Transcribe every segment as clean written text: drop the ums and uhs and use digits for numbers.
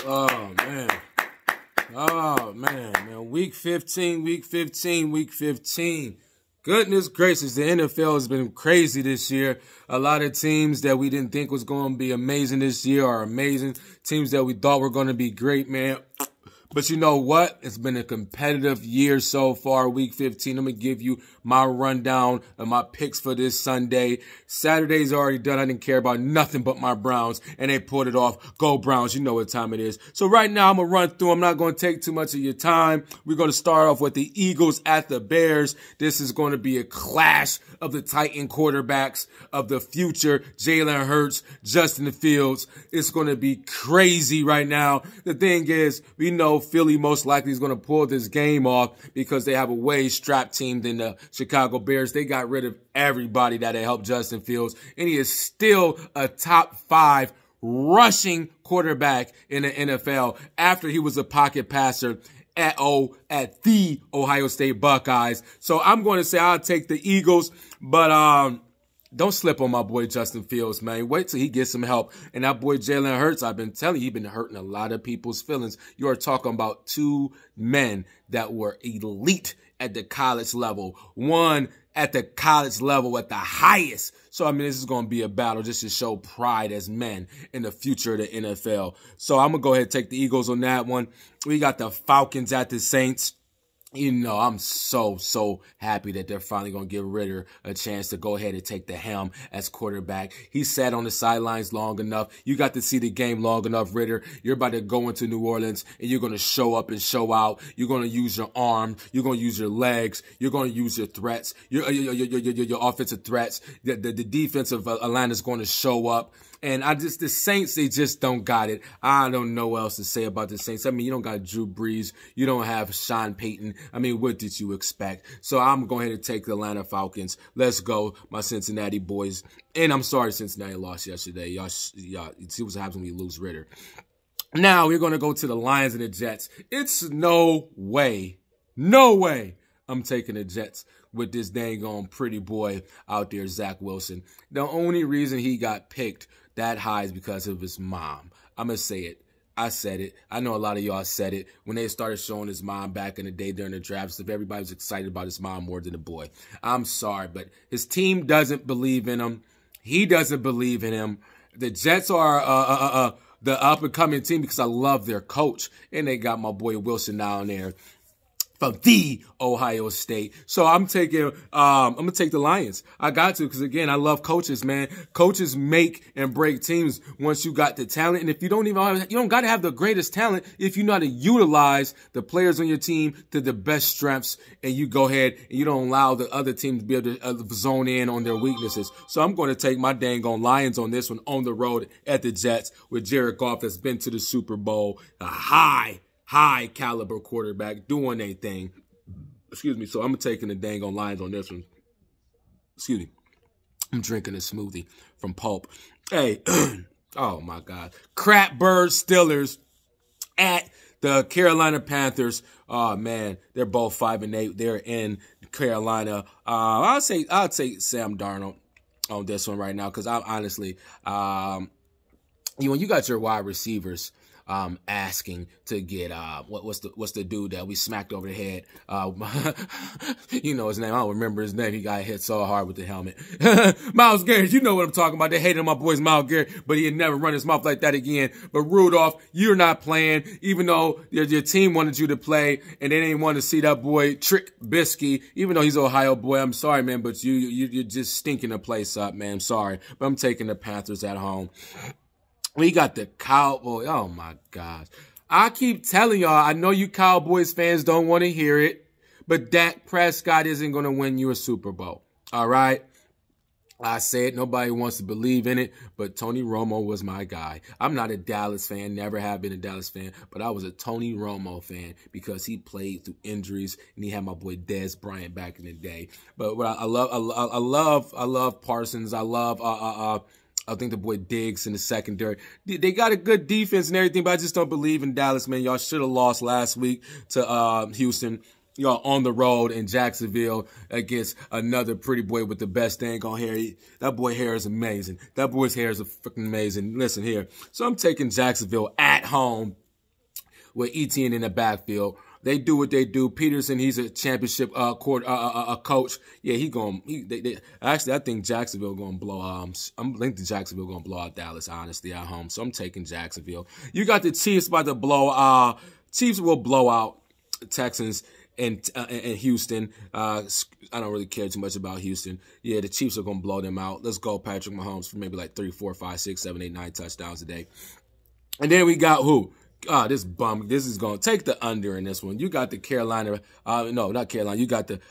Oh, man. Oh, man. Week 15. Goodness gracious, the NFL has been crazy this year. A lot of teams that we didn't think was going to be amazing this year are amazing. Teams that we thought were going to be great, man. But you know what? It's been a competitive year so far, Week 15. I'm going to give you my rundown of my picks for this Sunday. Saturday's already done. I didn't care about nothing but my Browns, and they pulled it off. Go Browns. You know what time it is. So right now, I'm going to run through. I'm not going to take too much of your time. We're going to start off with the Eagles at the Bears. This is going to be a clash of the Titan quarterbacks of the future. Jalen Hurts, Justin Fields. It's going to be crazy right now. The thing is, we know Philly most likely is going to pull this game off because they have a way strapped team than the Chicago Bears. They got rid of everybody that had helped Justin Fields, and he is still a top 5 rushing quarterback in the NFL after he was a pocket passer at the Ohio State Buckeyes. So I'm going to say I'll take the Eagles, but don't slip on my boy Justin Fields, man. Wait till he gets some help. And that boy Jalen Hurts, I've been telling you, he's been hurting a lot of people's feelings. You are talking about 2 men that were elite at the college level. One at the college level at the highest. So, I mean, this is going to be a battle just to show pride as men in the future of the NFL. So, I'm going to go ahead and take the Eagles on that one. We got the Falcons at the Saints. You know, I'm so happy that they're finally going to give Ridder a chance to go ahead and take the helm as quarterback. He sat on the sidelines long enough. You got to see the game long enough, Ridder. You're about to go into New Orleans, and you're going to show up and show out. You're going to use your arm. You're going to use your legs. You're going to use your threats, your offensive threats. The defense of Atlanta is going to show up. And the Saints, they just don't got it. I don't know what else to say about the Saints. I mean, you don't got Drew Brees. You don't have Sean Payton. I mean, what did you expect? So I'm going to take the Atlanta Falcons. Let's go, my Cincinnati boys. And I'm sorry Cincinnati lost yesterday. Y'all see what happens when we lose Ridder. Now we're going to go to the Lions and the Jets. It's no way I'm taking the Jets with this dang on pretty boy out there, Zach Wilson. The only reason he got picked that high is because of his mom. I'm going to say it. I said it. I know a lot of y'all said it. When they started showing his mom back in the day during the drafts, if everybody was excited about his mom more than the boy. I'm sorry, but his team doesn't believe in him. He doesn't believe in him. The Jets are the up-and-coming team because I love their coach. And they got my boy Wilson down there from the Ohio State. So I'm gonna take the Lions. I got to, because again, I love coaches, man. Coaches make and break teams once you got the talent. And if you don't got to have the greatest talent if you know how to utilize the players on your team to the best strengths, and you go ahead and you don't allow the other team to be able to zone in on their weaknesses. So I'm going to take my dang on Lions on this one on the road at the Jets with Jared Goff that's been to the Super Bowl, a high caliber quarterback doing a thing. Excuse me. So I'm taking the dang on Lions on this one. Excuse me. I'm drinking a smoothie from Pulp. Hey, oh my God. Crapbird Steelers at the Carolina Panthers. Oh man, they're both 5-8. They're in Carolina. I'll take Sam Darnold on this one right now, because I honestly, when you got your wide receivers asking to get what's the dude that we smacked over the head? You know his name. I don't remember his name. He got hit so hard with the helmet. Myles Garrett. You know what I'm talking about. They hated my boys Myles Garrett, but he'd never run his mouth like that again. But Rudolph, you're not playing, even though your team wanted you to play, and they didn't want to see that boy Trick Bisky, even though he's an Ohio boy. I'm sorry, man, but you're just stinking the place up, man. I'm sorry, but I'm taking the Panthers at home. We got the Cowboys. Oh, my gosh. I keep telling y'all, I know you Cowboys fans don't want to hear it, but Dak Prescott isn't going to win you a Super Bowl. All right? I said nobody wants to believe in it, but Tony Romo was my guy. I'm not a Dallas fan, never have been a Dallas fan, but I was a Tony Romo fan because he played through injuries and he had my boy Dez Bryant back in the day. But what I love Parsons. I think the boy Diggs in the secondary. They got a good defense and everything, but I just don't believe in Dallas, man. Y'all should have lost last week to Houston. Y'all on the road in Jacksonville against another pretty boy with the best dang on hair. That boy hair is amazing. That boy's hair is freaking amazing. Listen here. So I'm taking Jacksonville at home with Etienne in the backfield. They do what they do. Peterson, he's a championship coach. Yeah, actually, I think Jacksonville going to blow. I think the Jacksonville going to blow out Dallas, honestly, at home. So I'm taking Jacksonville. You got the Chiefs about to blow. Chiefs will blow out Texans and Houston. I don't really care too much about Houston. Yeah, the Chiefs are going to blow them out. Let's go, Patrick Mahomes, for maybe like 3, 4, 5, 6, 7, 8, 9 touchdowns a day. And then we got who? This bum. This is going to take the under in this one. You got the Carolina. No, not Carolina. You got the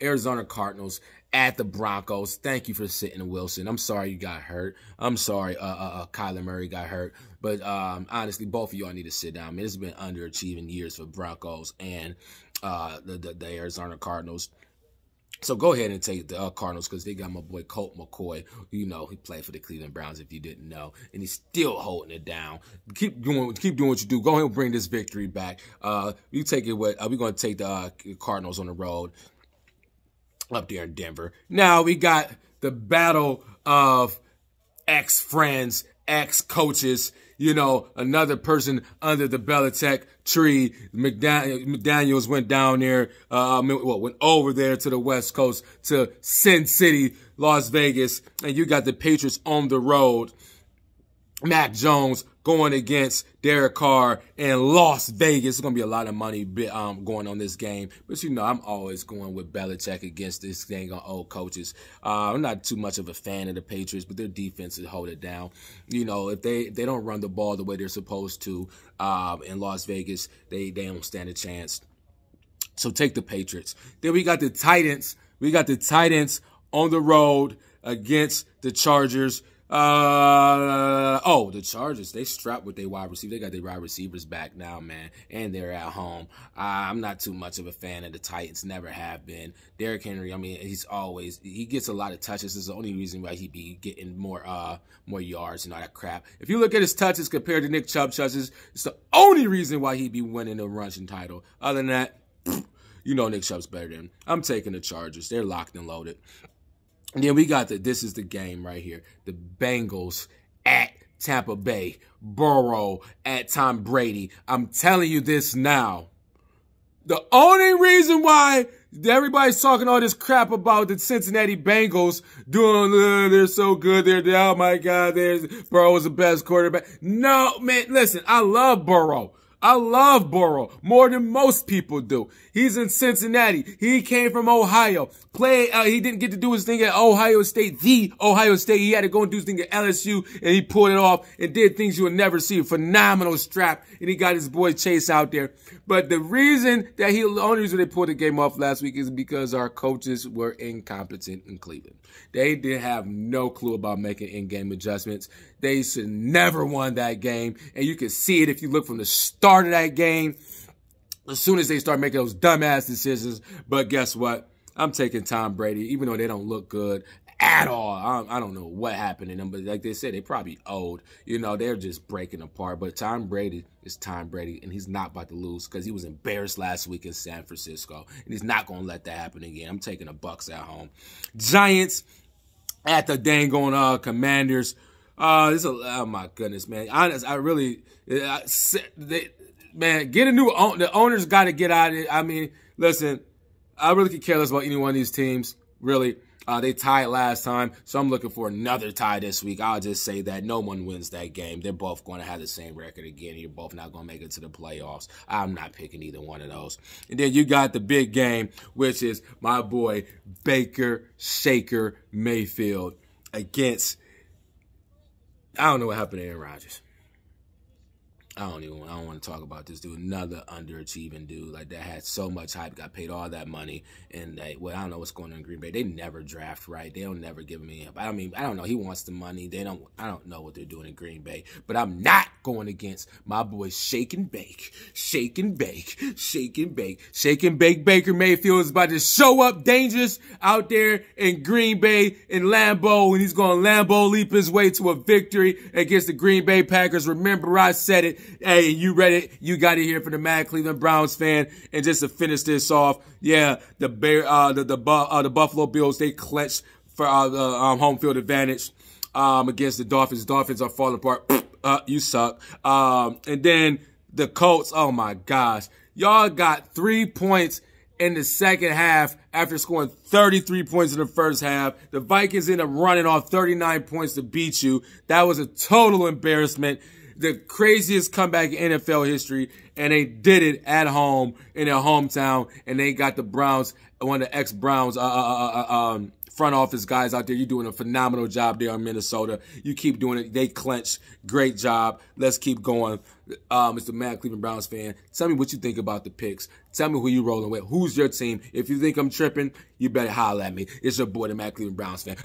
Arizona Cardinals at the Broncos. Thank you for sitting Wilson. I'm sorry you got hurt. I'm sorry Kyler Murray got hurt. But honestly, both of y'all need to sit down. Man, it's been underachieving years for Broncos and the Arizona Cardinals. So go ahead and take the Cardinals because they got my boy Colt McCoy. You know, he played for the Cleveland Browns if you didn't know. And he's still holding it down. Keep doing what you do. Go ahead and bring this victory back. You take it with, we're going to take the Cardinals on the road up there in Denver. Now we got the battle of ex-friends, ex-coaches. You know, another person under the Belichick tree. McDaniels went down there, went over there to the West Coast, to Sin City, Las Vegas, and you got the Patriots on the road. Mac Jones going against Derek Carr in Las Vegas. It's going to be a lot of money going on this game. But, you know, I'm always going with Belichick against this gang of old coaches. I'm not too much of a fan of the Patriots, but their defense will hold it down. You know, if they don't run the ball the way they're supposed to in Las Vegas, they don't stand a chance. So take the Patriots. Then we got the Titans. We got the Titans on the road against the Chargers. The Chargers, they strapped with their wide receiver. They got their wide receivers back now, man, and they're at home. I'm not too much of a fan of the Titans, never have been. Derrick Henry, I mean, he gets a lot of touches. This is the only reason why he be getting more yards and all that crap. If you look at his touches compared to Nick Chubb's touches, it's the only reason why he be winning the rushing title. Other than that, you know Nick Chubb's better than him. I'm taking the Chargers. They're locked and loaded. And then we got this is the game right here. The Bengals at Tampa Bay. Burrow at Tom Brady. I'm telling you this now. The only reason why everybody's talking all this crap about the Cincinnati Bengals doing, they're so good. Oh my God, Burrow's the best quarterback. No, man, listen, I love Burrow. I love Burrow more than most people do. He's in Cincinnati. He came from Ohio. He didn't get to do his thing at Ohio State, the Ohio State. He had to go and do his thing at LSU, and he pulled it off and did things you would never see. A phenomenal strap, and he got his boy Chase out there. But the only reason they pulled the game off last week is because our coaches were incompetent in Cleveland. They did have no clue about making in-game adjustments. They should never won that game, and you can see it if you look from the start of that game. As soon as they start making those dumbass decisions. But guess what? I'm taking Tom Brady, even though they don't look good at all. I don't know what happened in them, but like they said, they probably old. You know, they're just breaking apart. But Tom Brady is Tom Brady, and he's not about to lose because he was embarrassed last week in San Francisco, and he's not going to let that happen again. I'm taking the Bucs at home. Giants at the dang on Commanders. Oh my goodness, man. Man, get a new owner. The owners got to get out of it. I mean, listen, I really could care less about any one of these teams, really. They tied last time, so I'm looking for another tie this week. I'll just say that no one wins that game. They're both going to have the same record again. You're both not going to make it to the playoffs. I'm not picking either one of those. And then you got the big game, which is my boy Baker Shaker Mayfield against, I don't know what happened to Aaron Rodgers. I don't want to talk about this dude. Another underachieving dude like that had so much hype, got paid all that money, and I don't know what's going on in Green Bay. They never draft right. They don't never give him any help. I don't know. He wants the money. I don't know what they're doing in Green Bay. But I'm not going against my boy Shake and Bake Baker Mayfield is about to show up dangerous out there in Green Bay in Lambeau, and he's going to Lambeau leap his way to a victory against the Green Bay Packers. Remember, I said it. Hey, you read it. You got it here for the Mad Cleveland Browns fan. And just to finish this off, yeah, the Buffalo Bills, they clutched for the home field advantage against the Dolphins. Dolphins are falling apart. You suck. And then the Colts, oh my gosh. Y'all got 3 points in the second half after scoring 33 points in the first half. The Vikings ended up running off 39 points to beat you. That was a total embarrassment. The craziest comeback in NFL history, and they did it at home in their hometown, and they got the Browns, one of the ex-Browns front office guys out there. You're doing a phenomenal job there in Minnesota. You keep doing it. They clinched. Great job. Let's keep going. Mr. Matt, Cleveland Browns fan, tell me what you think about the picks. Tell me who you rolling with. Who's your team? If you think I'm tripping, you better holler at me. It's your boy, the Matt Cleveland Browns fan.